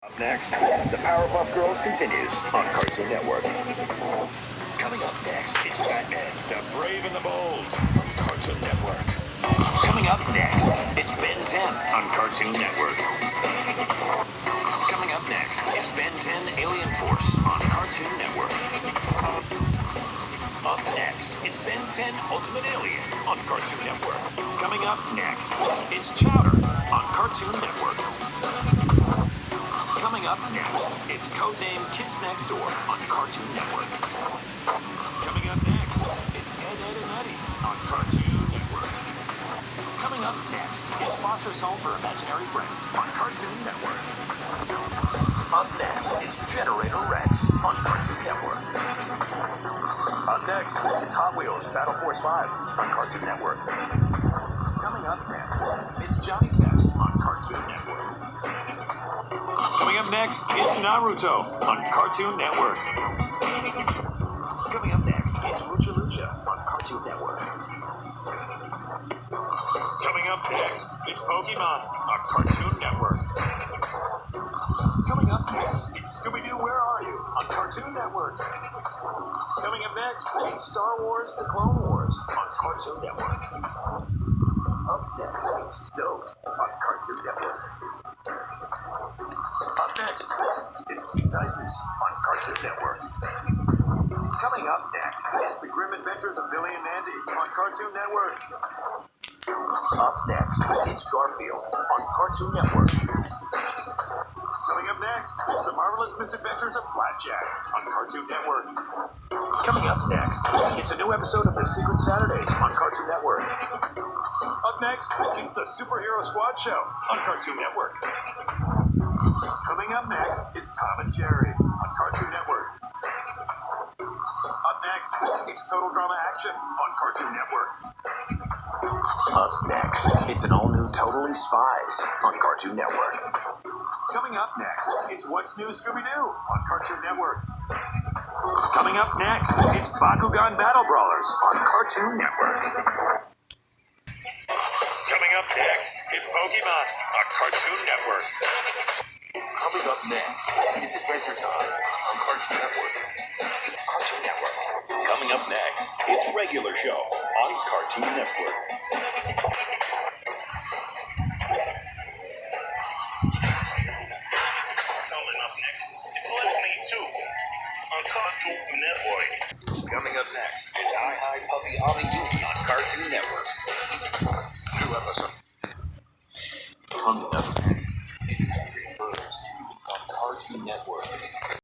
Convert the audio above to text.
Up next, the Powerpuff Girls continues on Cartoon Network. Coming up next, it's Batman, the Brave and the Bold on Cartoon Network. Coming up next, it's Ben 10 on Cartoon Network. Coming up next, it's Ben 10 Alien Force on Cartoon Network. Up next, it's Ben 10 Ultimate Alien on Cartoon Network. Coming up next, it's Chowder on Cartoon Network. Coming up next, it's Codename Kids Next Door on Cartoon Network. Coming up next, it's Ed, Edd and Eddy on Cartoon Network. Coming up next, it's Foster's Home for Imaginary Friends on Cartoon Network. Up next, it's Generator Rex on Cartoon Network. Up next, it's Hot Wheels Battle Force 5 on Cartoon Network. Coming up next, it's Johnny Test on Cartoon Network. Coming up next, it's Naruto on Cartoon Network. Coming up next, it's Lucha Lucha on Cartoon Network. Coming up next, it's Pokemon on Cartoon Network. Coming up next, it's Scooby-Doo, Where Are You? On Cartoon Network. Coming up next, it's Star Wars, The Clone Wars on Cartoon Network. Up next, it's Stoked on Cartoon Network. Up next, it's Teen Titans on Cartoon Network. Coming up next is The Grim Adventures of Billy and Mandy on Cartoon Network. Up next, it's Garfield on Cartoon Network. Coming up next, it's The Marvelous Misadventures of Flapjack on Cartoon Network. Coming up next, it's a new episode of The Secret Saturdays on Cartoon Network. Up next, it's The Superhero Squad Show on Cartoon Network. Coming up next, it's Tom and Jerry on Cartoon Network. Up next, it's Total Drama Action on Cartoon Network. Up next, it's an all-new Totally Spies on Cartoon Network. Coming up next, it's What's New Scooby-Doo on Cartoon Network. Coming up next, it's Bakugan Battle Brawlers on Cartoon Network. Coming up next, it's Pokemon on Cartoon Network. Coming up next, it's Adventure Time on Cartoon Network. Cartoon Network. Coming up next, it's Regular Show on Cartoon Network. Coming up next, it's Let Me Too on Cartoon Network. Coming up next, it's Hi Hi Puppy Ollie Doody on Cartoon Network. New episode. Coming up next, it's Angry Birds on Cartoon Network.